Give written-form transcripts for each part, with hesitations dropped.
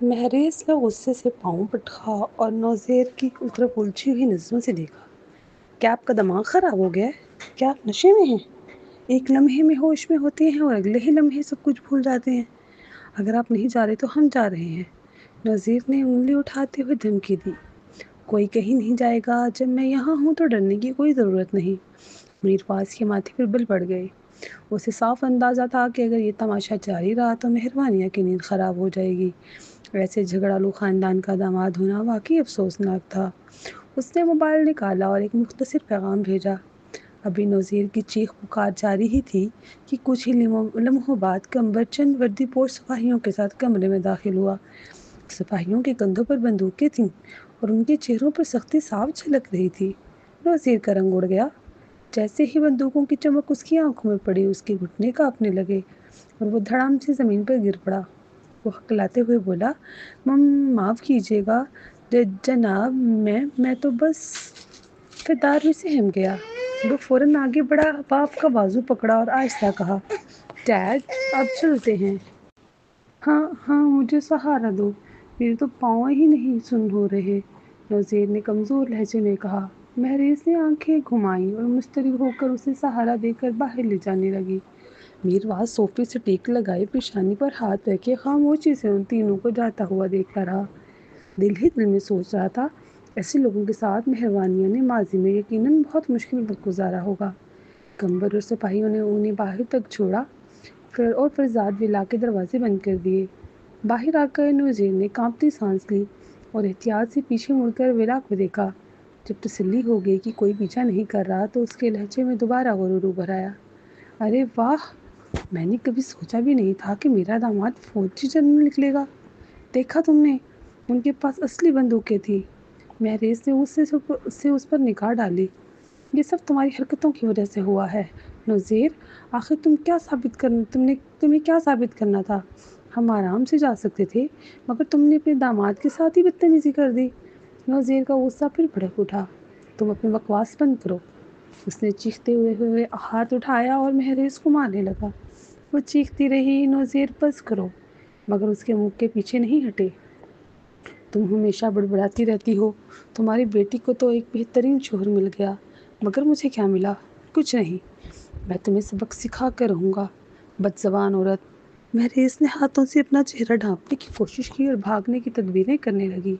مہریز نے غصے سے پاؤں پٹکا اور نوزیر کی طرف الجھی ہوئی نظروں سے دیکھا۔ کیا آپ کا دماغ خراب ہو گیا ہے؟ کیا آپ نشے میں ہیں؟ ایک لمحے میں ہوش میں ہوتے ہیں اور اگلے ہی لمحے سب کچھ بھول جاتے ہیں۔ اگر آپ نہیں جا رہے تو ہم جا رہے ہیں۔ نوزیر نے انگلی اٹھاتے ہوئے دھمکی دی۔ کوئی کہیں نہیں جائے گا، جب میں یہاں ہوں تو ڈرنے کی کوئی ضرورت نہیں۔ میرواز کے ماتھے پر بل پڑ گئے۔ اسے صاف اندازہ تھا کہ اگر یہ تماشا جاری رہا تو مہروانیہ کی نیند خراب ہو جائے گی۔ ایسے جھگڑالو خاندان کا داماد ہونا واقعی افسوسناک تھا۔ اس نے موبائل نکالا اور ایک مختصر پیغام بھیجا۔ ابھی نوزیر کی چیخ پکار جاری ہی تھی کہ کچھ ہی لمحوں بعد کمبر چند وردی پوش سپاہیوں کے ساتھ کمرے میں داخل ہوا۔ سپاہیوں کے کندھوں پر بندوقیں تھیں اور ان کے چہروں پر سختی صاف جھلک رہی تھی۔ نوزیر کا رنگ اڑ گیا۔ جیسے ہی بندوقوں کی چمک اس کی آنکھوں میں پڑی، اس کے گھٹنے کانپنے لگے اور وہ دھڑام سے زمین پر گر پڑا۔ وہ ہکلاتے ہوئے بولا، معاف کیجیے گا جناب، میں تو بس۔ فردار بھی سہم گیا۔ وہ فوراً آگے بڑھا، باپ کا بازو پکڑا اور آہستہ کہا، ڈیڈ اب چلتے ہیں۔ ہاں ہاں، مجھے سہارا دو، میرے تو پاؤں ہی نہیں سن ہو رہے، نوزیر نے کمزور لہجے میں کہا۔ مہریز نے آنکھیں گھمائیں اور مسترب ہو کر اسے سہارا دے کر باہر لے جانے لگی۔ میرواز صوفے سے ٹیک لگائے پیشانی پر ہاتھ رکھے خاموشی سے ان تینوں کو جاتا ہوا دیکھتا رہا۔ دل ہی دل میں سوچ رہا تھا، ایسے لوگوں کے ساتھ مہروانیہ نے ماضی میں یقیناً بہت مشکل وقت گزارا ہوگا۔ کمبر اور سپاہیوں نے انہیں باہر تک چھوڑا اور فرزاد ولا کے دروازے بند کر دیے۔ باہر آ کر نوزیر نے کانپتی سانس لی اور احتیاط سے پیچھے مڑ کر ولا کو دیکھا۔ جب تسلی ہو گئی کہ کوئی پیچھا نہیں کر رہا تو اس کے لہجے میں دوبارہ غرور ابھر آیا۔ ارے واہ، میں نے کبھی سوچا بھی نہیں تھا کہ میرا داماد فوجی جنرل نکلے گا۔ دیکھا تم نے، ان کے پاس اصلی بندوقیں تھیں۔ مہریز نے غصے سے اس پر نگاہ ڈالی۔ یہ سب تمہاری حرکتوں کی وجہ سے ہوا ہے نوزیر۔ آخر تمہیں کیا ثابت کرنا تھا؟ ہم آرام سے جا سکتے تھے مگر تم نے اپنے داماد کے ساتھ ہی بدتمیزی کر دی۔ نوزیر کا غصہ پھر بھڑک اٹھا۔ تم اپنی بکواس بند کرو۔ اس نے چیختے ہوئے ہاتھ اٹھایا اور مہریز کو مارنے لگا۔ وہ چیختی رہی، نوزیر بس کرو، مگر اس کے منہ کے پیچھے نہیں ہٹے۔ تم ہمیشہ بڑبڑاتی رہتی ہو۔ تمہاری بیٹی کو تو ایک بہترین شوہر مل گیا، مگر مجھے کیا ملا؟ کچھ نہیں۔ میں تمہیں سبق سکھا کر رہوں گا، بدزبان عورت۔ مہریز نے ہاتھوں سے اپنا چہرہ ڈھانپنے کی کوشش کی اور بھاگنے کی تدبیریں کرنے لگی،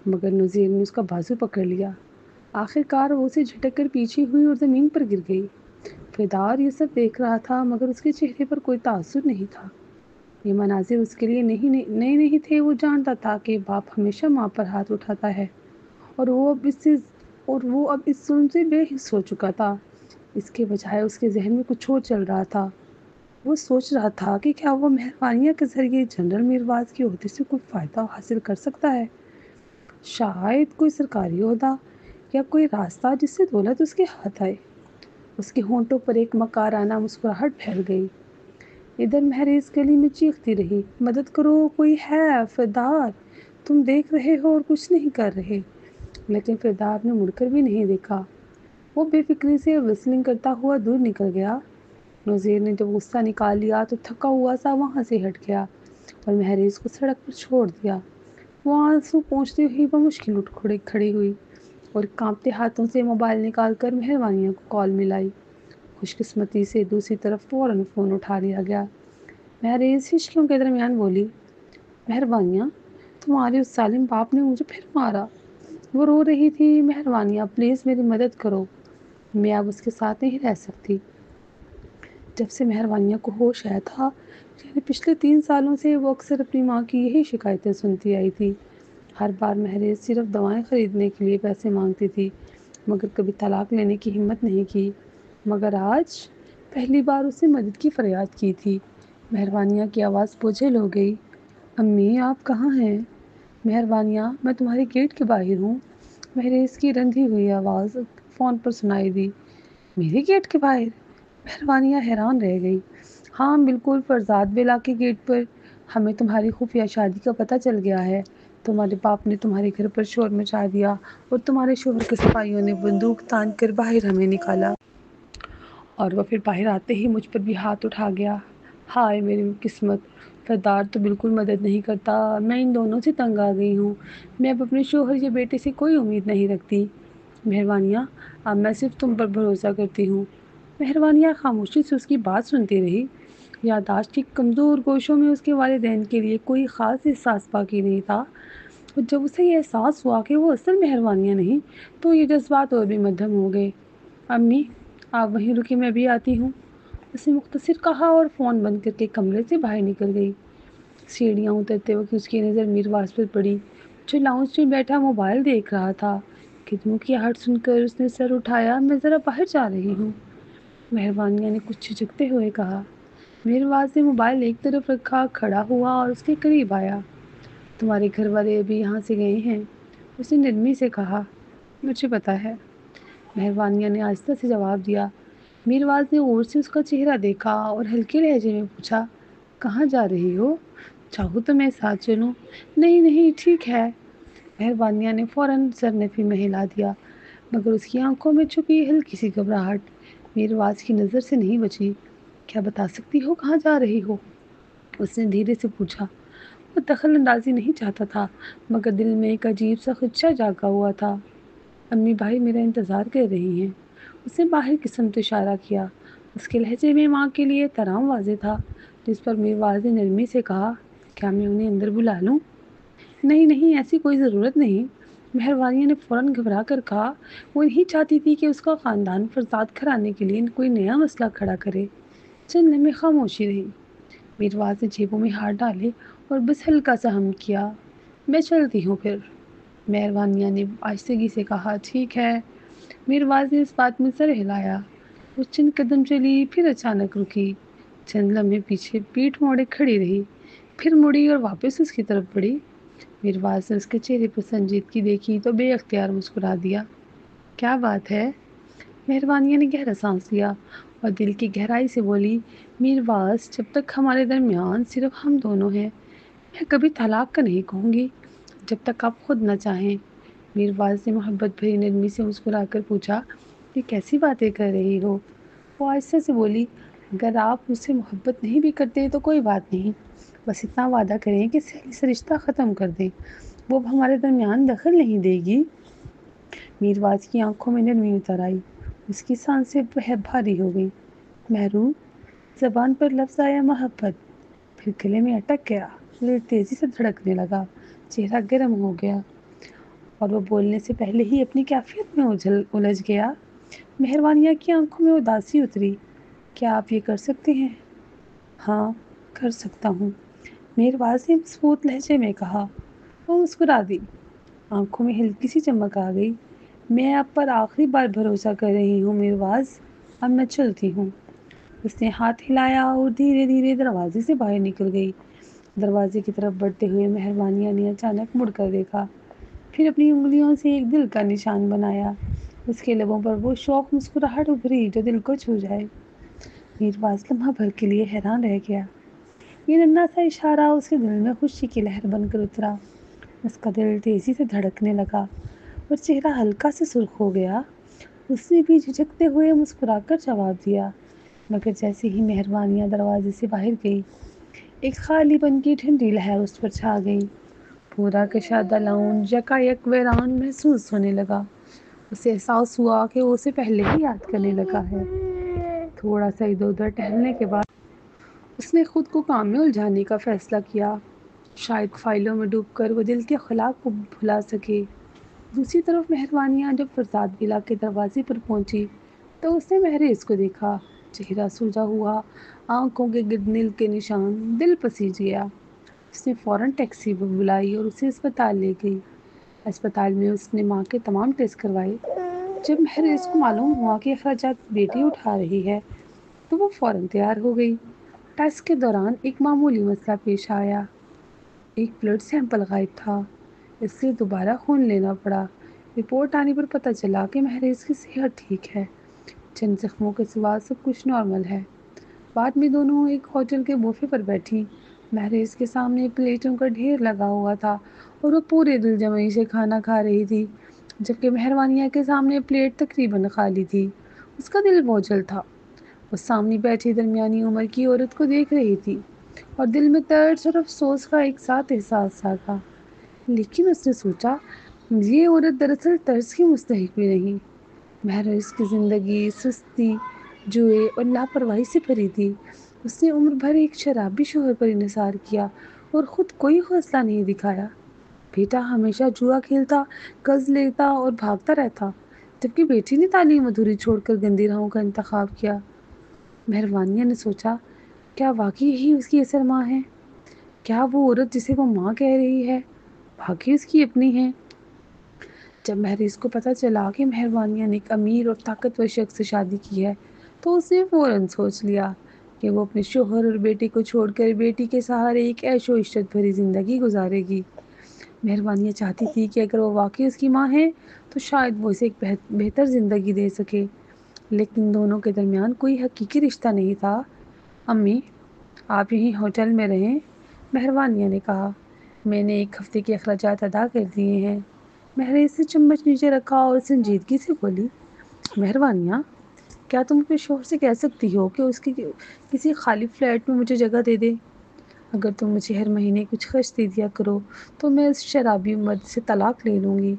مگر نوزیر نے اس کا بازو پکڑ لیا۔ آخر کار وہ اسے جھٹک کر پیچھے ہوئی اور زمین پر گر گئی۔ فردار یہ سب دیکھ رہا تھا مگر اس کے چہرے پر کوئی تاثر نہیں تھا۔ یہ مناظر اس کے لیے نئے نہیں تھے۔ وہ جانتا تھا کہ باپ ہمیشہ ماں پر ہاتھ اٹھاتا ہے اور وہ اب اس ظلم سے بے حس ہو چکا تھا۔ اس کے بجائے اس کے ذہن میں کچھ اور چل رہا تھا۔ وہ سوچ رہا تھا کہ کیا وہ مہروانیہ کے ذریعے جنرل میرواز کے عہدے سے کوئی فائدہ حاصل کر سکتا ہے؟ شاید کوئی سرکاری عہدہ یا کوئی راستہ جس سے دولت اس کے ہاتھ آئے۔ اس کے ہونٹوں پر ایک مکارانہ مسکراہٹ پھیل گئی۔ ادھر مہریز گلی میں چیختی رہی، مدد کرو، کوئی ہے؟ فردار، تم دیکھ رہے ہو اور کچھ نہیں کر رہے۔ لیکن فردار نے مڑ کر بھی نہیں دیکھا۔ وہ بے فکری سے وسلنگ کرتا ہوا دور نکل گیا۔ نوزیر نے جب غصہ نکال لیا تو تھکا ہوا سا وہاں سے ہٹ گیا اور مہریز کو سڑک پر چھوڑ دیا۔ وہ آنسو پونچھتے ہوئی بمشکل اٹھ کھڑی ہوئی اور کانپتے ہاتھوں سے موبائل نکال کر مہروانیہ کو کال ملائی۔ خوش قسمتی سے دوسری طرف فوراً فون اٹھا لیا گیا۔ مہریز ہچکیوں کے درمیان بولی، مہروانیہ، تمہارے اس ظالم باپ نے مجھے پھر مارا۔ وہ رو رہی تھی، مہروانیہ پلیز میری مدد کرو، میں اب اس کے ساتھ نہیں رہ سکتی۔ جب سے مہروانیہ کو ہوش آیا تھا، یعنی پچھلے 3 سالوں سے، وہ اکثر اپنی ماں کی یہی شکایتیں سنتی آئی تھی۔ ہر بار مہریز صرف دوائیں خریدنے کے لیے پیسے مانگتی تھی مگر کبھی طلاق لینے کی ہمت نہیں کی۔ مگر آج پہلی بار اس نے مدد کی فریاد کی تھی۔ مہروانیہ کی آواز بوجھل ہو گئی۔ امی، آپ کہاں ہیں؟ مہروانیہ، میں تمہارے گیٹ کے باہر ہوں، مہریز کی رندھی ہوئی آواز فون پر سنائی دی۔ میرے گیٹ کے باہر؟ مہروانیہ حیران رہ گئی۔ ہاں بالکل، فرزاد ولا کے گیٹ پر۔ ہمیں تمہاری خفیہ شادی کا پتہ چل گیا ہے۔ تمہارے باپ نے تمہارے گھر پر شور مچا دیا اور تمہارے شوہر کے سپاہیوں نے بندوق تان کر باہر ہمیں نکالا، اور وہ پھر باہر آتے ہی مجھ پر بھی ہاتھ اٹھا گیا۔ ہائے میری قسمت! فردار تو بالکل مدد نہیں کرتا، میں ان دونوں سے تنگ آ گئی ہوں، میں اب اپنے شوہر یا بیٹے سے کوئی امید نہیں رکھتی۔ مہروانیاں، اب میں صرف تم پر بھروسہ کرتی ہوں۔ مہروانیاں خاموشی سے اس کی بات سنتی رہی۔ یادداشت کی کمزور گوشوں میں اس کے والدین کے لیے کوئی خاص احساس باقی نہیں تھا، اور جب اسے یہ احساس ہوا کہ وہ اصل مہروانیاں نہیں تو یہ جذبات اور بھی مدھم ہو گئے۔ امی، آپ وہیں رکی، میں بھی آتی ہوں، اس نے مختصر کہا اور فون بند کر کے کمرے سے باہر نکل گئی۔ سیڑھیاں اترتے وقت اس کی نظر میرواز پر پڑی، جو لاؤنج میں بیٹھا موبائل دیکھ رہا تھا۔ قدموں کی آہٹ سن کر اس نے سر اٹھایا۔ میں ذرا باہر جا رہی ہوں، مہروانیہ نے کچھ جھجکتے ہوئے کہا۔ میرواز نے موبائل ایک طرف رکھا، کھڑا ہوا اور اس کے قریب آیا۔ تمہارے گھر والے ابھی یہاں سے گئے ہیں، اس نے نرمی سے کہا۔ مجھے پتا ہے، مہروانیہ نے آہستہ سے جواب دیا۔ میرواز نے غور سے اس کا چہرہ دیکھا اور ہلکے لہجے میں پوچھا، کہاں جا رہی ہو؟ چاہو تو میں ساتھ چلوں؟ نہیں نہیں، ٹھیک ہے، مہروانیہ نے فوراً سر نفی میں ہلا دیا، مگر اس کی آنکھوں میں چھپی ہلکی سی گھبراہٹ میرواز کی نظر سے نہیں بچی۔ کیا بتا سکتی ہو کہاں جا رہی ہو؟ اس نے دھیرے سے پوچھا۔ وہ دخل اندازی نہیں چاہتا تھا، مگر دل میں ایک عجیب سا خدشہ جاگا ہوا تھا۔ امی بھائی میرا انتظار کر رہی ہیں، اس نے باہر کی سمت اشارہ کیا۔ اس کے لہجے میں ماں کے لیے احترام واضح تھا، جس پر میرواز نے نرمی سے کہا، کیا میں انہیں اندر بلا لوں؟ نہیں نہیں، ایسی کوئی ضرورت نہیں، مہروانیہ نے فوراً گھبرا کر کہا۔ وہ نہیں چاہتی تھی کہ اس کا خاندان فرزاد گھرانے کے لیے کوئی نیا مسئلہ کھڑا کرے۔ چند لمحے خاموشی رہی۔ میرواز نے جیبوں میں ہاتھ ڈالے اور بس ہلکا سا ہم کیا۔ میں چلتی ہوں پھر، مہروانیہ نے آہستگی سے کہا۔ ٹھیک ہے، میرواز نے اس بات میں سر ہلایا۔ وہ چند قدم چلی، پھر اچانک رکی، چند لمحے پیچھے پیٹھ موڑے کھڑی رہی، پھر مڑی اور واپس اس کی طرف بڑھی۔ میرواز نے اس کے چہرے پر سنجیدگی دیکھی تو بے اختیار مسکرا دیا۔ کیا بات ہے؟ مہروانیہ نے گہرا سانس لیا اور دل کی گہرائی سے بولی، میرواز، جب تک ہمارے درمیان صرف ہم دونوں ہیں، میں کبھی طلاق کا نہیں کہوں گی، جب تک آپ خود نہ چاہیں۔ میرواز نے محبت بھری نرمی سے مسکرا کر پوچھا، یہ کیسی باتیں کر رہی ہو؟ وہ آہستہ سے بولی، اگر آپ مجھ سے محبت نہیں بھی کرتے تو کوئی بات نہیں، بس اتنا وعدہ کریں کہ سہیلی سے رشتہ ختم کر دیں، وہ اب ہمارے درمیان دخل نہیں دے گی۔ میرواز کی آنکھوں میں نرمی اتر آئی، اس کی سانسیں بھاری ہو گئیں۔ محروم، زبان پر لفظ آیا محبت، پھر گلے میں اٹک گیا، دل تیزی سے دھڑکنے لگا، چہرہ گرم ہو گیا اور وہ بولنے سے پہلے ہی اپنی کیفیت میں الجھ گیا۔ مہروانیہ کی آنکھوں میں اداسی اتری۔ کیا آپ یہ کر سکتے ہیں؟ ہاں، کر سکتا ہوں، میرواز نے مضبوط لہجے میں کہا۔ وہ مسکرا دی، آنکھوں میں ہلکی سی چمک آ گئی۔ میں آپ پر آخری بار بھروسہ کر رہی ہوں میرواز، اب میں چلتی ہوں۔ اس نے ہاتھ ہلایا اور دھیرے دھیرے دروازے سے باہر نکل گئی۔ دروازے کی طرف بڑھتے ہوئے مہروانیہ نے اچانک مڑ کر دیکھا، پھر اپنی انگلیوں سے ایک دل کا نشان بنایا۔ اس کے لبوں پر وہ شوق مسکراہٹ ابھری جو دل کو چھو جائے۔ میرواز لمحہ بھر کے لیے حیران رہ گیا۔ یہ ننھا سا اشارہ اس کے دل میں خوشی کی لہر بن کر اترا۔ اس کا دل تیزی سے دھڑکنے لگا اور چہرہ ہلکا سے سرخ ہو گیا۔ اس نے بھی جھجکتے ہوئے مسکرا کر جواب دیا، مگر جیسے ہی مہروانیہ دروازے سے باہر گئی، ایک خالی پن کی ٹھنڈی لہر اس پر چھا گئی۔ پورا کشادہ لاؤنج یکایک ویران محسوس ہونے لگا۔ اسے احساس ہوا کہ وہ اسے پہلے ہی یاد کرنے لگا ہے۔ تھوڑا سا ادھر ادھر ٹہلنے کے بعد اس نے خود کو کام میں الجھانے کا فیصلہ کیا، شاید فائلوں میں ڈوب کر وہ دل کے خلا کو بھلا سکے۔ دوسری طرف مہروانیہ جب فرزاد ولا کے دروازے پر پہنچی تو اس نے مہریز کو دیکھا، چہرہ سلجھا ہوا، آنکھوں کے گرد نیل کے نشان، دل پسیج گیا۔ اس نے فوراً ٹیکسی بلائی اور اسے اسپتال لے گئی۔ اسپتال میں اس نے ماں کے تمام ٹیسٹ کروائے۔ جب مہریز کو معلوم ہوا کہ اخراجات بیٹی اٹھا رہی ہے تو وہ فوراً تیار ہو گئی۔ ٹیسٹ کے دوران ایک معمولی مسئلہ پیش آیا، ایک بلڈ سیمپل غائب تھا، اس لیے دوبارہ خون لینا پڑا۔ رپورٹ آنے پر پتہ چلا کہ مہریز کی صحت ٹھیک ہے، چند زخموں کے سوا سب کچھ نارمل ہے۔ بعد میں دونوں ایک ہوٹل کے بوفے پر بیٹھی۔ مہریز کے سامنے پلیٹوں کا ڈھیر لگا ہوا تھا اور وہ پورے دل جمعی سے کھانا کھا رہی تھی، جبکہ مہروانیہ کے سامنے پلیٹ تقریباً خالی تھی۔ اس کا دل بوجھل تھا، وہ سامنے بیٹھی درمیانی عمر کی عورت کو دیکھ رہی تھی، اور دل میں طرز اور افسوس کا ایک ساتھ احساس جاگا۔ لیکن اس نے سوچا، یہ عورت دراصل طرز کی مستحق بھی نہیں۔ مہرویس کی زندگی سستی، جوئے اور لاپرواہی سے بھری تھی۔ اس نے عمر بھر ایک شرابی شوہر پر انحصار کیا اور خود کوئی حوصلہ نہیں دکھایا۔ بیٹا ہمیشہ جوا کھیلتا، قرض لیتا اور بھاگتا رہتا، جبکہ بیٹی نے تعلیم ادھوری چھوڑ کر گندی راہوں کا انتخاب کیا۔ مہروانیہ نے سوچا، کیا واقعی یہی اس کی اصل ماں ہے؟ کیا وہ عورت جسے وہ ماں کہہ رہی ہے واقعی اس کی اپنی ہے؟ جب مہریز کو پتہ چلا کہ مہروانیہ نے ایک امیر اور طاقتور شخص سے شادی کی ہے تو اس نے فوراً سوچ لیا کہ وہ اپنے شوہر اور بیٹی کو چھوڑ کر بیٹی کے سہارے ایک عیش و عشرت بھری زندگی گزارے گی۔ مہروانیہ چاہتی تھی کہ اگر وہ واقعی اس کی ماں ہے تو شاید وہ اسے ایک بہتر زندگی دے سکے، لیکن دونوں کے درمیان کوئی حقیقی رشتہ نہیں تھا۔ امی، آپ یہیں ہوٹل میں رہیں، مہروانیہ نے کہا۔ میں نے ایک ہفتے کے اخراجات ادا کر دیے ہیں۔ مہریز نے چمچ نیچے رکھا اور سنجیدگی سے بولی، مہروانیہ، کیا تم اپنے شوہر سے کہہ سکتی ہو کہ اس کی کسی خالی فلیٹ میں مجھے جگہ دے دے؟ اگر تم مجھے ہر مہینے کچھ خرچ دے دیا کرو تو میں اس شرابی مرد سے طلاق لے لوں گی۔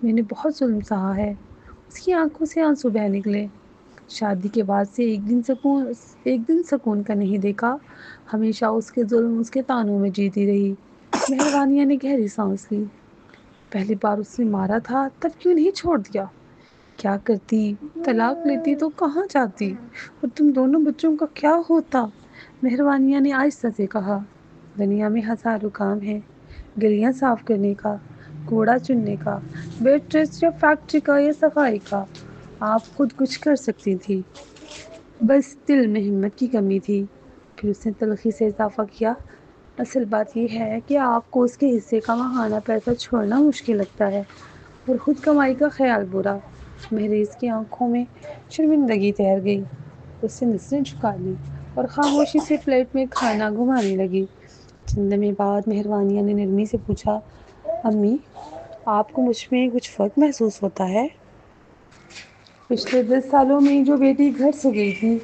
میں نے بہت ظلم سہا ہے۔ اس کی آنکھوں سے آنسو بہہ نکلے۔ شادی کے بعد سے ایک دن سکون کا نہیں دیکھا۔ ہمیشہ اس کے ظلم اس کے تانوں میں جیتی رہی۔ مہروانیہ نے گہری سانس لی۔ پہلی بار اس نے مارا تھا تب کیوں نہیں چھوڑ دیا؟ کیا کرتی؟ طلاق لیتی تو کہاں جاتی؟ اور تم دونوں بچوں کا کیا ہوتا؟ مہروانیہ نے آہستہ سے کہا، دنیا میں ہزاروں کام ہیں، گلیاں صاف کرنے کا، کوڑا چننے کا، ویٹریس یا فیکٹری کا یا صفائی کا۔ آپ خود کچھ کر سکتی تھی، بس دل میں ہمت کی کمی تھی۔ پھر اس نے تلخی سے اضافہ کیا، اصل بات یہ ہے کہ آپ کو اس کے حصے کا ماہانہ پیسہ چھوڑنا مشکل لگتا ہے اور خود کمائی کا خیال برا۔ مہریز کی آنکھوں میں شرمندگی تیر گئی۔ اس نے نظریں جھکا لی اور خاموشی سے پلیٹ میں کھانا گھمانے لگی۔ چند لمحے بعد مہروانیہ نے نرمی سے پوچھا، امی، آپ کو مجھ میں کچھ فرق محسوس ہوتا ہے؟ پچھلے 10 سالوں میں جو بیٹی گھر سے گئی تھی،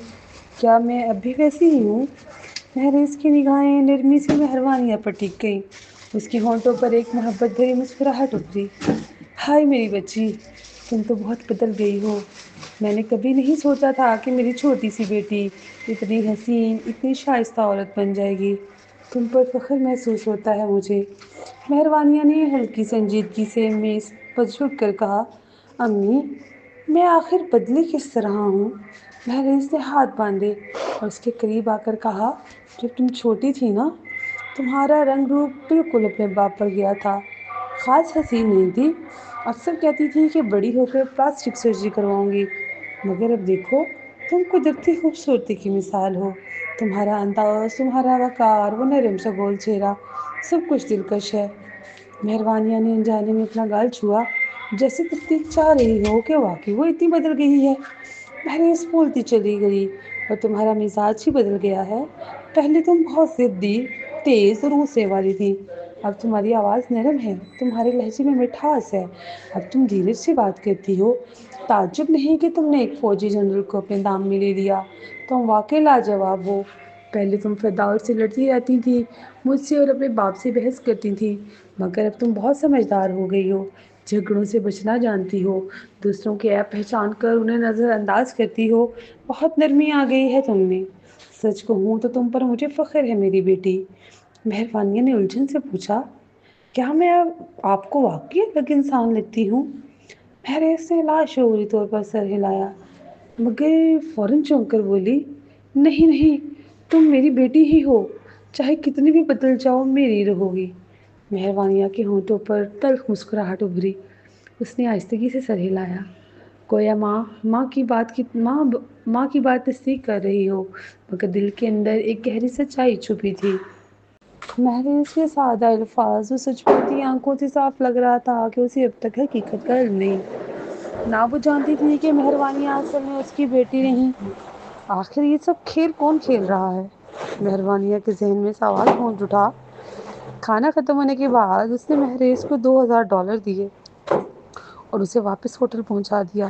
کیا میں اب بھی ویسی ہی ہوں؟ مہریز کی نگاہیں نرمی سے مہروانیہ پر ٹک گئیں۔ اس کے ہونٹوں پر ایک محبت بھری مسکراہٹ ابھری۔ ہائے میری بچی، تم تو بہت بدل گئی ہو۔ میں نے کبھی نہیں سوچا تھا کہ میری چھوٹی سی بیٹی اتنی حسین، اتنی شائستہ عورت بن جائے گی۔ تم پر فخر محسوس ہوتا ہے مجھے۔ مہروانیہ نے ہلکی سنجیدگی سے میز پر جھک کر کہا، امی، میں آخر بدلی کس طرح ہوں؟ مہریز نے ہاتھ باندھے اور اس کے قریب آ کر کہا، جب تم چھوٹی تھی نا، تمہارا رنگ روپ بالکل اپنے باپ پر گیا تھا۔ خاص حسین نہیں تھی، اکثر کہتی تھی کہ بڑی ہو کر پلاسٹک سرجری کرواؤں گی، مگر اب دیکھو، تم قدرتی خوبصورتی کی مثال ہو۔ تمہارا انداز، تمہارا وقار، وہ نرم سا گول چہرہ، سب کچھ دلکش ہے۔ مہروانیہ نے انجانے میں اپنا گال چھوا، جیسے تصدیق چاہ رہی ہو کہ واقعی وہ اتنی بدل گئی ہے۔ مہریز بولتی چلی گئی، اور تمہارا مزاج ہی بدل گیا ہے۔ پہلے تم بہت ضدی، تیز اور غصے والی تھی، اب تمہاری آواز نرم ہے، تمہارے لہجے میں مٹھاس ہے، اب تم دھیرے سے بات کرتی ہو۔ تعجب نہیں کہ تم نے ایک فوجی جنرل کو اپنے دام میں لے لیا۔ تم واقعی لاجواب ہو۔ پہلے تم فردوس سے لڑتی رہتی تھی، مجھ سے اور اپنے باپ سے بحث کرتی تھی، مگر اب تم بہت سمجھدار ہو گئی ہو، جھگڑوں سے بچنا جانتی ہو، دوسروں کے عیب پہچان کر انہیں نظر انداز کرتی ہو۔ بہت نرمی آ گئی ہے تم میں۔ سچ کہوں تو تم پر مجھے فخر ہے میری بیٹی۔ مہروانیہ نے الجھن سے پوچھا، کیا میں اب آپ کو واقعی الگ انسان لگتی ہوں؟ مہریز نے لاشعوری طور پر سر ہلایا، مگر فوراً چونک کر بولی، نہیں نہیں، تم میری بیٹی ہی ہو، چاہے کتنی بھی بدل جاؤ، میری رہو گی۔ مہروانیہ کے ہونٹوں پر تلخ مسکراہٹ ابھری۔ اس نے آہستگی سے سر ہلایا، گویا ماں کی بات تصدیق کر رہی ہو، مگر دل کے اندر ایک گہری سچائی چھپی تھی۔ مہریز کے سادہ الفاظ اور سچ بولتی آنکھوں سے صاف لگ رہا تھا کہ اسے اب تک حقیقت کا علم نہیں۔ نہ وہ جانتی تھی کہ مہروانیہ اصل میں اس کی بیٹی نہیں۔ آخر یہ سب کھیل کون کھیل رہا ہے؟ مہروانیہ کے ذہن میں سوال گونج اٹھا۔ کھانا ختم ہونے کے بعد اس نے مہریز کو $2000 دیے اور اسے واپس ہوٹل پہنچا دیا۔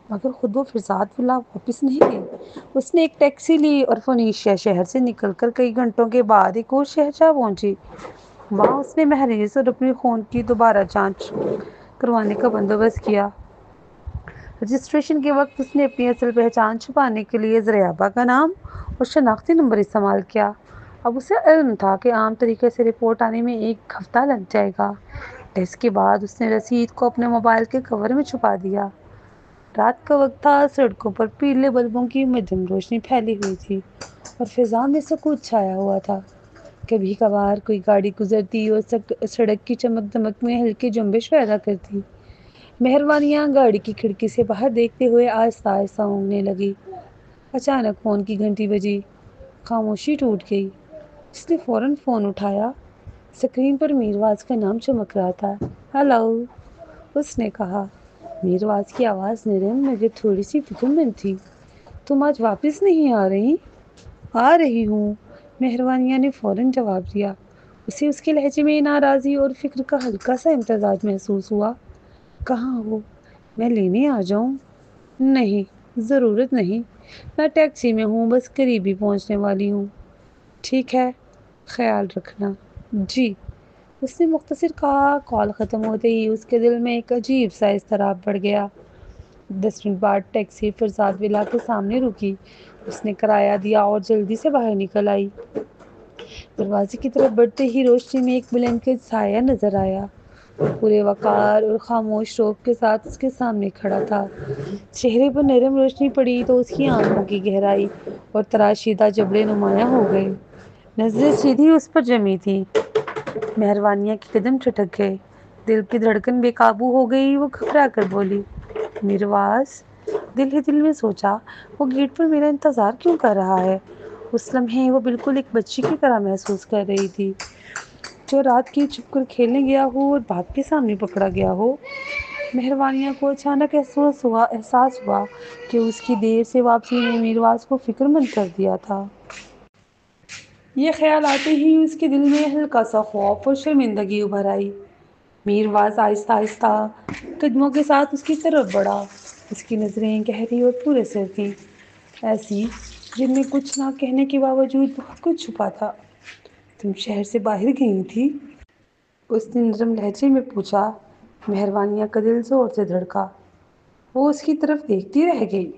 مگر خود وہ فرزاد ولا واپس نہیں گئی۔ اس نے ایک ٹیکسی لی اور فونیشیا شہر سے نکل کر کئی گھنٹوں کے بعد ایک اور شہر جا پہنچی۔ وہاں اس نے مہریز اور اپنی خون کی دوبارہ جانچ کروانے کا بندوبست کیا۔ رجسٹریشن کے وقت اس نے اپنی اصل پہچان چھپانے کے لیے زریابہ کا نام اور شناختی نمبر استعمال کیا۔ اب اسے علم تھا کہ عام طریقے سے رپورٹ آنے میں 1 ہفتہ لگ جائے گا۔ ٹیسٹ کے بعد اس نے رسید کو اپنے موبائل کے کور میں چھپا دیا۔ رات کا وقت تھا، سڑکوں پر پیلے بلبوں کی مدھم روشنی پھیلی ہوئی تھی اور فضا میں سکوت چھایا ہوا تھا۔ کبھی کبھار کوئی گاڑی گزرتی اور سڑک کی چمک دمک میں ہلکی جنبش پیدا کرتی۔ مہروانیاں گاڑی کی کھڑکی سے باہر دیکھتے ہوئے آہستہ آہستہ اونگنے لگی۔ اچانک فون کی گھنٹی بجی۔ خاموشی ٹوٹ گئی۔ اس نے فوراً فون اٹھایا۔ اسکرین پر میرواز کا نام چمک رہا تھا۔ ہیلو، اس نے کہا۔ میرواز کی آواز نرم مگر تھوڑی سی فکر مند تھی۔ تم آج واپس نہیں آ رہی؟ آ رہی ہوں، مہروانیہ نے فوراً جواب دیا۔ اسے اس کے لہجے میں ناراضی اور فکر کا ہلکا سا امتزاج محسوس ہوا۔ کہاں ہو؟ میں لینے آ جاؤں؟ نہیں، ضرورت نہیں، میں ٹیکسی میں ہوں، بس قریب ہی پہنچنے والی ہوں۔ ٹھیک ہے، خیال رکھنا۔ جی، اس نے مختصر کہا۔ کال ختم ہوتے ہی اس کے دل میں ایک عجیب سا اضطراب بڑھ گیا۔ 10 منٹ بعد ٹیکسی فرزاد ولا کے سامنے رکی۔ اس نے کرایہ دیا اور جلدی سے باہر نکل آئی۔ دروازے کی طرف بڑھتے ہی روشنی میں ایک بلینکٹ سایہ نظر آیا۔ وہ پورے وقار اور خاموش روب کے ساتھ اس کے سامنے کھڑا تھا۔ چہرے پر نرم روشنی پڑی تو اس کی آنکھوں کی گہرائی اور تراشیدہ جبڑے نمایاں ہو گئے۔ نظریں سیدھی اس پر جمی تھی۔ مہروانیہ کے قدم ٹھٹک گئے۔ دل کی دھڑکن بے قابو ہو گئی۔ وہ گھبرا کر بولی، میرواز۔ دل ہی دل میں سوچا، وہ گیٹ پر میرا انتظار کیوں کر رہا ہے؟ اس لمحے وہ بالکل ایک بچی کی طرح محسوس کر رہی تھی، جو رات کی چھپ کر کھیلنے گیا ہو اور باپ کے سامنے پکڑا گیا ہو۔ مہروانیہ کو اچانک احساس ہوا کہ اس کی دیر سے واپسی نے میرواز کو فکر مند کر دیا تھا۔ یہ خیال آتے ہی اس کے دل میں ہلکا سا خوف اور شرمندگی ابھر آئی۔ میرواز آہستہ آہستہ قدموں کے ساتھ اس کی طرف بڑھا۔ اس کی نظریں گہری اور پر اثر تھیں، ایسی جن میں کچھ نہ کہنے کے باوجود بہت کچھ چھپا تھا۔ تم شہر سے باہر گئی تھی؟ اس نے نرم لہجے میں پوچھا۔ مہروانیہ کا دل زور سے دھڑکا۔ وہ اس کی طرف دیکھتی رہ گئی۔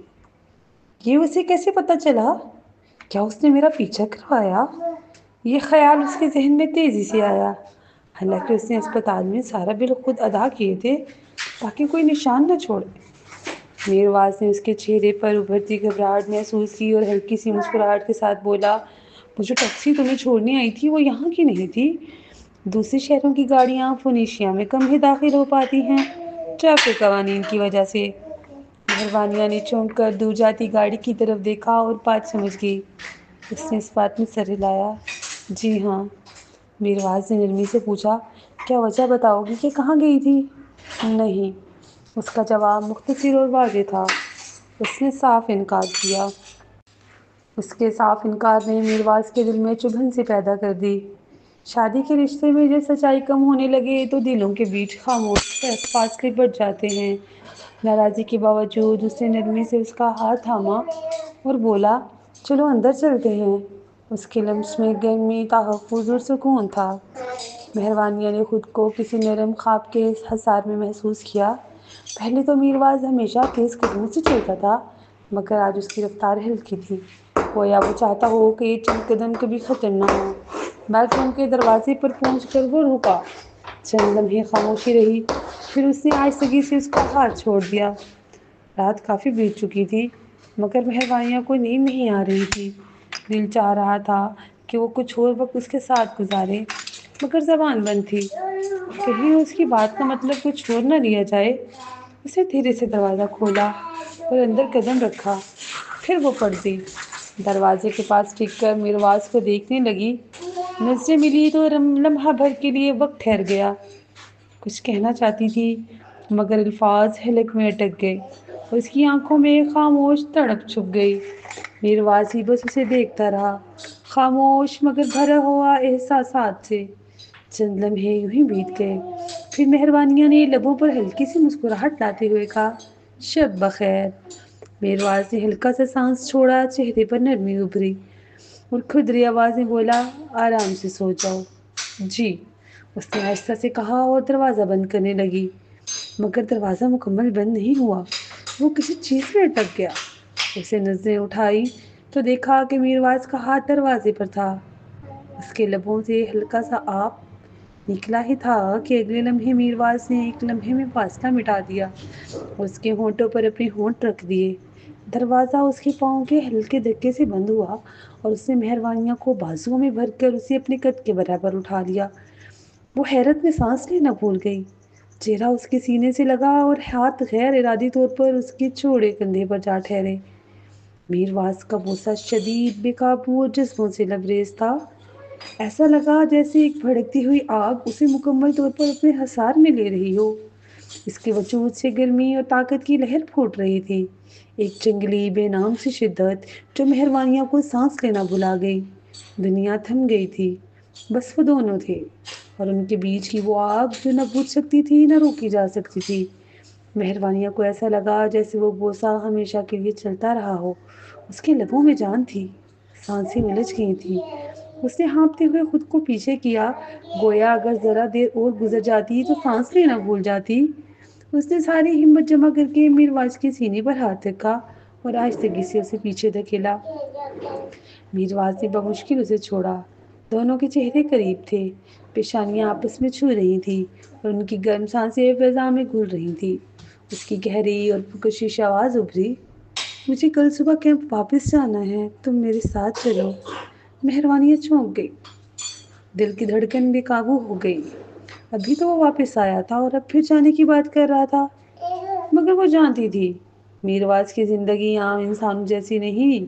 یہ اسے کیسے پتہ چلا؟ کیا اس نے میرا پیچھا کروایا؟ یہ خیال اس کے ذہن میں تیزی سے آیا۔ حالانکہ اس نے اسپتال میں سارا بل خود ادا کیے تھے تاکہ کوئی نشان نہ چھوڑے۔ میرواز نے اس کے چہرے پر ابھرتی گھبراہٹ محسوس کی اور ہلکی سی مسکراہٹ کے ساتھ بولا، وہ جو ٹیکسی تمہیں چھوڑنے آئی تھی وہ یہاں کی نہیں تھی۔ دوسرے شہروں کی گاڑیاں فونیشیا میں کم ہی داخل ہو پاتی ہیں، ٹریفک قوانین کی وجہ سے۔ مہروانیہ نے چونک کر دور جاتی گاڑی کی طرف دیکھا اور بات سمجھ گئی۔ اس نے اس بات میں سر ہلایا۔ جی ہاں، میرواز نے نرمی سے پوچھا، کیا وجہ بتاؤ گی کہ کہاں گئی تھی؟ نہیں، اس کا جواب مختصر اور واضح تھا۔ اس نے صاف انکار کیا۔ اس کے صاف انکار نے میرواز کے دل میں چبھن سی پیدا کر دی۔ شادی کے رشتے میں جب سچائی کم ہونے لگے تو دلوں کے بیچ خاموش فاصلے بڑھ جاتے ہیں۔ ناراضی کے باوجود اس نے نرمی سے اس کا ہاتھ تھاما اور بولا، چلو اندر چلتے ہیں۔ اس کے لمس میں گرمی، تحفظ اور سکون تھا۔ مہروانیہ نے خود کو کسی نرم خواب کے حصار میں محسوس کیا۔ پہلے تو میرواز ہمیشہ تیز قدموں سے چلتا تھا، مگر آج اس کی رفتار ہلکی تھی، گویا وہ چاہتا ہو کہ یہ چند قدم کبھی ختم نہ ہو۔ بیڈ روم کے دروازے پر پہنچ کر وہ رکا۔ چند لمحے خاموشی رہی، پھر اس نے آہستگی سے اس کا ہاتھ چھوڑ دیا۔ رات کافی بیت چکی تھی، مگر مہروانیہ کو نیند نہیں آ رہی تھی۔ دل چاہ رہا تھا کہ وہ کچھ اور وقت اس کے ساتھ گزارے، مگر زبان بند تھی، کہیں اس کی بات کا مطلب کچھ اور نہ لیا جائے۔ اس نے دھیرے سے دروازہ کھولا اور اندر قدم رکھا، پھر وہ پڑ گئی۔ دروازے کے پاس ٹک کر میرواز کو دیکھنے لگی۔ نظریں ملی تو لمحہ بھر کے لیے وقت ٹھہر گیا۔ کچھ کہنا چاہتی تھی، مگر الفاظ حلق میں اٹک گئے اور اس کی آنکھوں میں خاموش تڑپ چھپ گئی۔ میرواز ہی بس اسے دیکھتا رہا، خاموش مگر بھرا ہوا احساسات سے۔ چند لمحے یوں ہی بیت گئے، پھر مہروانیہ نے لبوں پر ہلکی سی مسکراہٹ لاتے ہوئے کہا، شب بخیر۔ میرواز نے ہلکا سا سانس چھوڑا، چہرے پر نرمی ابھری اور کھدری آواز میں بولا، آرام سے سو جاؤ۔ جی، اس نے آہستہ سے کہا اور دروازہ بند کرنے لگی، مگر دروازہ مکمل بند نہیں ہوا، وہ کسی چیز میں اٹک گیا۔ اسے نظریں اٹھائی تو دیکھا کہ میرواز کا ہاتھ دروازے پر تھا۔ اس کے لبوں سے ہلکا سا آپ نکلا ہی تھا کہ اگلے لمحے میرواز نے ایک لمحے میں فاصلہ مٹا دیا، اس کے ہونٹوں پر اپنے ہونٹ رکھ دیے۔ دروازہ اس کے پاؤں کے ہلکے دھکے سے بند ہوا اور اس نے مہروانیہ کو بازوؤں میں بھر کر اسے اپنے قد کے برابر اٹھا لیا۔ وہ حیرت میں سانس لینا بھول گئی، چہرہ اس کے سینے سے لگا اور ہاتھ غیر ارادی طور پر اس کے چوڑے کندھے پر جا ٹھہرے۔ میرواز کا بوسہ شدید، بے قابو اور جذبوں سے لبریز تھا۔ ایسا لگا جیسے ایک بھڑکتی ہوئی آگ اسے مکمل طور پر اپنے حصار میں لے رہی ہو۔ اس کے وجود سے گرمی اور طاقت کی لہر پھوٹ رہی تھی، ایک جنگلی بے نام سی شدت جو مہروانیہ کو سانس لینا بھلا گئی۔ دنیا تھم گئی تھی، بس وہ دونوں تھے اور ان کے بیچ کی وہ آگ جو نہ بجھ سکتی تھی نہ روکی جا سکتی تھی۔ مہروانیہ کو ایسا لگا جیسے وہ بوسہ ہمیشہ کے لیے چلتا رہا ہو۔ اس کے لبوں میں جان تھی، سانسیں الجھ گئی تھیں۔ اس نے ہانپتے ہوئے خود کو پیچھے کیا، گویا اگر ذرا دیر اور گزر جاتی تو سانس لینا بھول جاتی۔ اس نے ساری ہمت جمع کر کے میرواز کے سینے پر ہاتھ رکھا اور آہستگی سے اسے پیچھے دھکیلا۔ میرواز نے بمشکل اسے چھوڑا۔ دونوں کے چہرے قریب تھے، پیشانیاں آپس میں چھو رہی تھیں اور ان کی گرم سانسیں فضا میں گھل رہی تھیں۔ اس کی گہری اور پرکشش آواز ابھری، مجھے کل صبح کیمپ واپس جانا ہے، تم میرے ساتھ چلو۔ مہروانیہ چونک گئی، دل کی دھڑکن بے قابو ہو گئی۔ ابھی تو وہ واپس آیا تھا اور اب پھر جانے کی بات کر رہا تھا، مگر وہ جانتی تھی میرواز کی زندگی عام انسانوں جیسی نہیں۔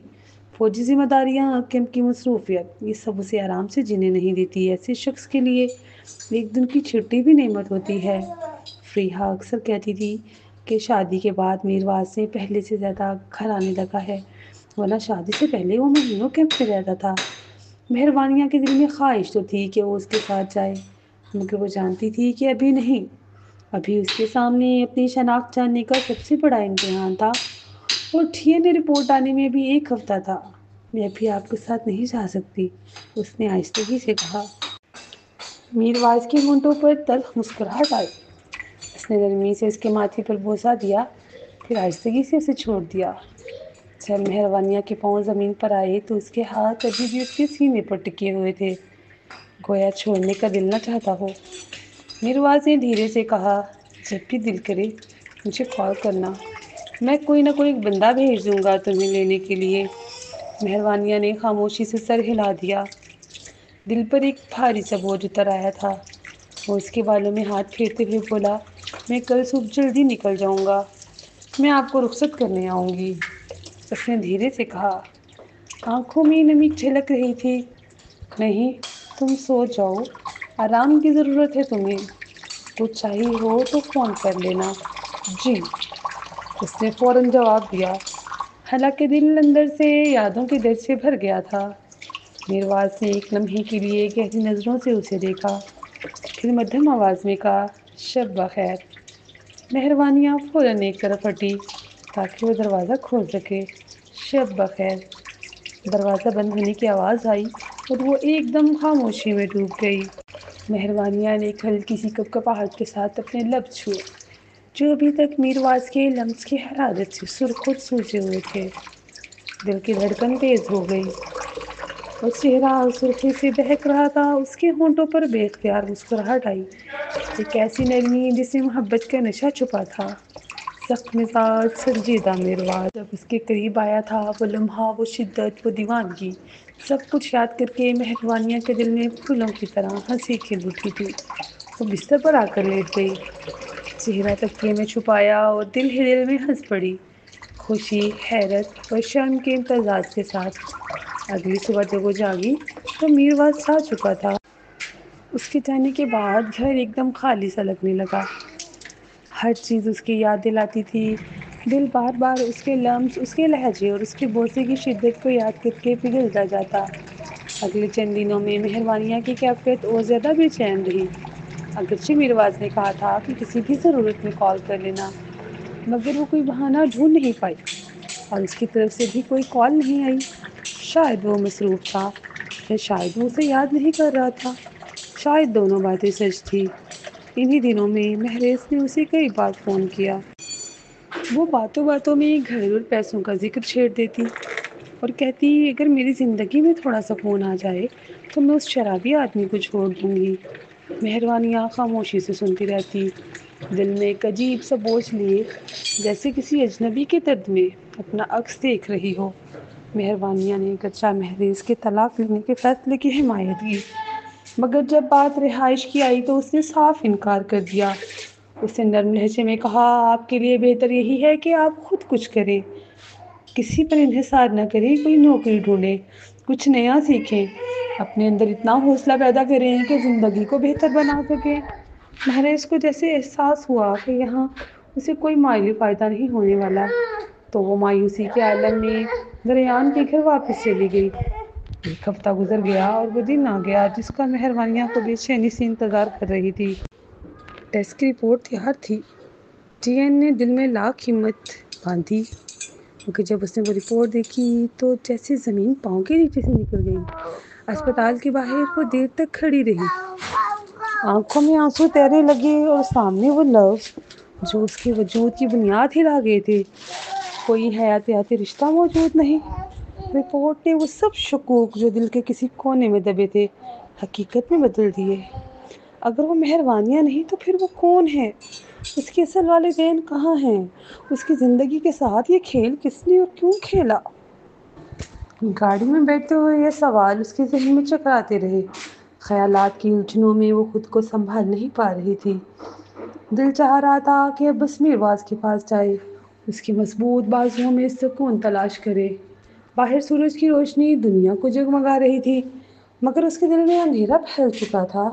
فوجی ذمہ داریاں، کیمپ کی مصروفیت، یہ سب اسے آرام سے جینے نہیں دیتی۔ ایسے شخص کے لیے ایک دن کی چھٹی بھی نعمت ہوتی ہے۔ فریحہ اکثر کہتی تھی کہ شادی کے بعد میرواز سے پہلے سے زیادہ گھر آنے لگا ہے، ورنہ شادی سے پہلے وہ مہینوں کیمپ میں رہتا تھا۔ مہروانیہ کے دل میں خواہش تو تھی کہ وہ اس کے ساتھ جائے، مگر وہ جانتی تھی کہ ابھی نہیں۔ ابھی اس کے سامنے اپنی شناخت جاننے کا سب سے بڑا امتحان تھا اور ڈی رپورٹ آنے میں بھی ایک ہفتہ تھا۔ میں ابھی آپ کے ساتھ نہیں جا سکتی، اس نے آہستگی سے کہا۔ میرواز کے ہونٹوں پر تلخ مسکراہٹ آئی۔ اس نے نرمی سے اس کے ماتھے پر بوسہ دیا، پھر آہستگی سے اسے چھوڑ دیا۔ جب مہروانیہ کے پاؤں زمین پر آئے تو اس کے ہاتھ ابھی بھی اس کے سینے پر ٹکے ہوئے تھے، گویا چھوڑنے کا دل نہ چاہتا ہو۔ میرواز نے دھیرے سے کہا، جب بھی دل کرے مجھے کال کرنا، میں کوئی نہ کوئی بندہ بھیج دوں گا تمہیں لینے کے لیے۔ مہروانیہ نے خاموشی سے سر ہلا دیا۔ دل پر ایک بھاری سا بوجھ اتر آیا تھا۔ وہ اس کے بالوں میں ہاتھ پھیرتے ہوئے بولا، میں کل صبح جلدی نکل جاؤں گا، میں آپ کو رخصت کرنے آؤں گی۔ اس نے دھیرے سے کہا، آنکھوں میں نمی جھلک رہی تھی۔ نہیں، تم سو جاؤ، آرام کی ضرورت ہے تمہیں، کچھ چاہیے ہو تو فون کر لینا۔ جی، اس نے فوراً جواب دیا، حالانکہ دل اندر سے یادوں کے درد سے بھر گیا تھا۔ میرواز نے ایک لمحے کے لیے گہری نظروں سے اسے دیکھا، پھر مدھم آواز میں کہا، شب بخیر۔ مہروانیہ فوراً ایک طرف ہٹی تاکہ وہ دروازہ کھول سکے۔ شب بخیر۔ دروازہ بند ہونے کی آواز آئی اور وہ ایک دم خاموشی میں ڈوب گئی۔ مہروانیہ نے ایک ہلکی سی کپکپاہٹ کے ساتھ اپنے لب چھوئے جو ابھی تک میرواز کے لمس کی حرارت سے سرخ اور سوجے ہوئے تھے۔ دل کی دھڑکن تیز ہو گئی اور چہرہ سرخی سے بہک رہا تھا۔ اس کے ہونٹوں پر بے اختیار مسکراہٹ آئی، ایک ایسی نرمی جس میں محبت کا نشہ چھپا تھا۔ سخت مزاج سنجیدہ میرواز جب اس کے قریب آیا تھا، وہ لمحہ، وہ شدت، وہ دیوانگی، سب کچھ یاد کر کے مہروانیہ کے دل میں پھولوں کی طرح ہنسی کھل اٹھی تھی۔ وہ بستر پر آ کر لیٹ گئی، چہرہ تکیے میں چھپایا اور دل ہی دل میں ہنس پڑی، خوشی، حیرت اور شرم کے امتزاج کے ساتھ۔ اگلی صبح جب وہ جاگی تو میرواز جا چکا تھا۔ اس کے جانے کے بعد گھر ایک دم خالی سا لگنے لگا۔ ہر چیز اس کی یاد دلاتی تھی۔ دل بار بار اس کے لمس، اس کے لہجے اور اس کے بوسے کی شدت کو یاد کر کے پگھلتا جاتا۔ اگلے چند دنوں میں مہروانیہ کی کیفیت اور زیادہ بے چین رہی، اگرچہ میرواز نے کہا تھا کہ کسی بھی ضرورت میں کال کر لینا، مگر وہ کوئی بہانہ ڈھونڈ نہیں پائی اور اس کی طرف سے بھی کوئی کال نہیں آئی۔ شاید وہ مصروف تھا یا شاید وہ اسے یاد نہیں کر رہا تھا، شاید دونوں باتیں سچ تھی۔ انہی دنوں میں مہریز نے اسے کئی بار فون کیا۔ وہ باتوں باتوں میں گھر اور پیسوں کا ذکر چھیڑ دیتی اور کہتی اگر میری زندگی میں تھوڑا سکون آ جائے تو میں اس شرابی آدمی کو چھوڑ دوں گی۔ مہروانیاں خاموشی سے سنتی رہتی، دل میں ایک عجیب سا بوجھ لیے جیسے کسی اجنبی کے درد میں اپنا عکس دیکھ رہی ہو۔ مہروانیہ نے گچا مہریز کے طلاق لینے کے فیصلے کی حمایت کی، مگر جب بات رہائش کی آئی تو اس نے صاف انکار کر دیا۔ اس نے نرم لہجے میں کہا آپ کے لیے بہتر یہی ہے کہ آپ خود کچھ کریں، کسی پر انحصار نہ کریں، کوئی نوکری ڈھونڈیں، کچھ نیا سیکھیں، اپنے اندر اتنا حوصلہ پیدا کریں کہ زندگی کو بہتر بنا سکیں۔ مہریز کو جیسے احساس ہوا کہ یہاں اسے کوئی مالی فائدہ نہیں ہونے والا، تو وہ مایوسی کے عالم میں دریان کے گھر واپس چلی گئی۔ ایک ہفتہ گزر گیا اور وہ دن آ گیا جس کا مہروانیہ کو بے چینی سے انتظار کر رہی تھی۔ ٹیسٹ کی رپورٹ تیار تھی۔ ٹی این نے دل میں لاکھ ہمت باندھی، مگر جب اس نے وہ رپورٹ دیکھی تو جیسے زمین پاؤں کے نیچے سے نکل گئی۔ اسپتال کے باہر وہ دیر تک کھڑی رہی، آنکھوں میں آنسو تیرنے لگے اور سامنے وہ لفظ جو اس کے وجود کی بنیاد ہلا گئے تھے، کوئی حیاتیاتی رشتہ موجود نہیں۔ رپورٹ نے وہ سب شکوک جو دل کے کسی کونے میں دبے تھے حقیقت میں بدل دیے۔ اگر وہ مہروانیہ نہیں تو پھر وہ کون ہے؟ اس کے اصل والدین کہاں ہیں؟ اس کی زندگی کے ساتھ یہ کھیل کس نے اور کیوں کھیلا؟ گاڑی میں بیٹھتے ہوئے یہ سوال اس کے ذہن میں چکراتے رہے۔ خیالات کی الجھنوں میں وہ خود کو سنبھال نہیں پا رہی تھی۔ دل چاہ رہا تھا کہ اب بس میرواز کے پاس جائے، اس کی مضبوط بازوؤں میں سکون تلاش کرے۔ باہر سورج کی روشنی دنیا کو جگمگا رہی تھی، مگر اس کے دل میں اندھیرا پھیل چکا تھا۔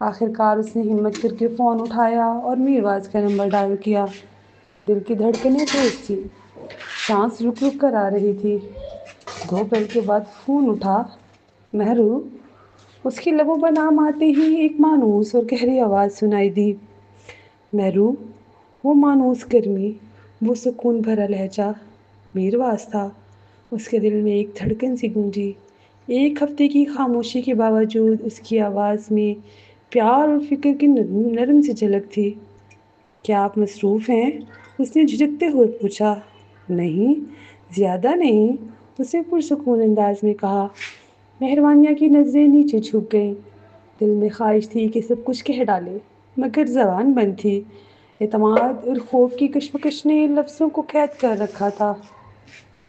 آخر کار اس نے ہمت کر کے فون اٹھایا اور میرواز کا نمبر ڈائل کیا۔ دل کی دھڑکنیں تیز تھی، سانس رک رک کر آ رہی تھی۔ 2 پل کے بعد فون اٹھا۔ مہرو، اس کے لبوں پر نام آتے ہی ایک مانوس اور گہری آواز سنائی دی۔ مہرو، وہ مانوس گرمی، وہ سکون بھرا لہجہ میرواز تھا۔ اس کے دل میں ایک دھڑکن سی گونجی۔ 1 ہفتے کی خاموشی کے باوجود اس کی آواز میں پیار اور فکر کی نرم سی جھلک تھی۔ کیا آپ مصروف ہیں؟ اس نے جھجکتے ہوئے پوچھا۔ نہیں، زیادہ نہیں، اس نے پرسکون انداز میں کہا۔ مہروانیہ کی نظریں نیچے جھک گئیں۔ دل میں خواہش تھی کہ سب کچھ کہہ ڈالے، مگر زبان بند تھی۔ اعتماد اور خوف کی کشمکش نے لفظوں کو قید کر رکھا تھا۔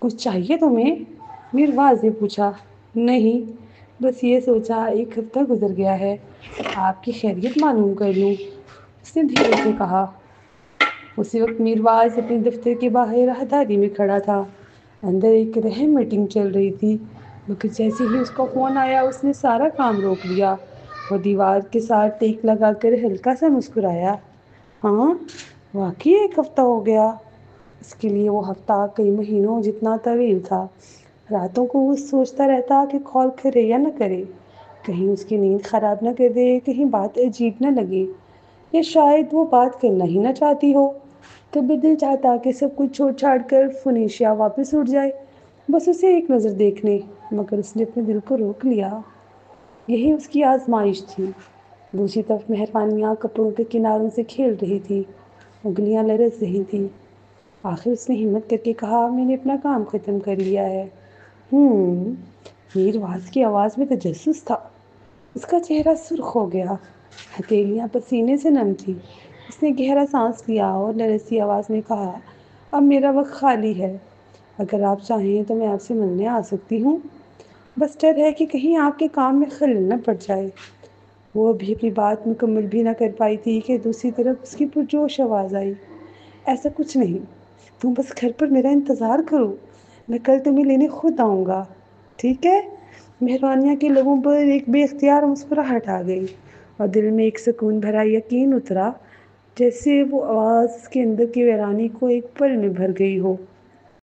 کچھ چاہیے تمہیں؟ میرواز نے پوچھا۔ نہیں، بس یہ سوچا 1 ہفتہ گزر گیا ہے، آپ کی خیریت معلوم کر لوں، اس نے دھیرے سے کہا۔ اسی وقت میرواز اپنے دفتر کے باہر راہداری میں کھڑا تھا۔ اندر ایک اہم میٹنگ چل رہی تھی، مگر جیسے ہی اس کا فون آیا اس نے سارا کام روک لیا۔ وہ دیوار کے ساتھ ٹیک لگا کر ہلکا سا مسکرایا۔ ہاں، واقعی 1 ہفتہ ہو گیا۔ اس کے لیے وہ ہفتہ کئی مہینوں جتنا طویل تھا۔ راتوں کو وہ سوچتا رہتا کہ کال کرے یا نہ کرے، کہیں اس کی نیند خراب نہ کر دے، کہیں بات عجیب نہ لگے، یا شاید وہ بات کرنا ہی نہ چاہتی ہو۔ کبھی دل چاہتا کہ سب کچھ چھوڑ چھاڑ کر فنیشیا واپس اٹھ جائے، بس اسے ایک نظر دیکھنے، مگر اس نے اپنے دل کو روک لیا۔ یہی اس کی آزمائش تھی۔ دوسری طرف مہروانیہ کپڑوں کے کناروں سے کھیل رہی تھی، انگلیاں لرز رہی تھیں۔ آخر اس نے ہمت کر کے کہا میں نے اپنا کام ختم کر لیا ہے۔ میرواز کی آواز میں تجسس تھا۔ اس کا چہرہ سرخ ہو گیا، ہتھیلیاں پسینے سے نم تھیں۔ اس نے گہرا سانس لیا اور لرزتی آواز میں کہا اب میرا وقت خالی ہے، اگر آپ چاہیں تو میں آپ سے ملنے آ سکتی ہوں، بس ڈر ہے کہ کہیں آپ کے کام میں خلل نہ پڑ جائے۔ وہ ابھی اپنی بات مکمل بھی نہ کر پائی تھی کہ دوسری طرف اس کی پرجوش آواز آئی۔ ایسا کچھ نہیں، تم بس گھر پر میرا انتظار کرو، میں کل تمہیں لینے خود آؤں گا، ٹھیک ہے؟ مہروانیہ کے لبوں پر ایک بے اختیار مسکراہٹ آ گئی اور دل میں ایک سکون بھرا یقین اترا، جیسے وہ آواز اس کے اندر کی ویرانی کو ایک پل میں بھر گئی ہو۔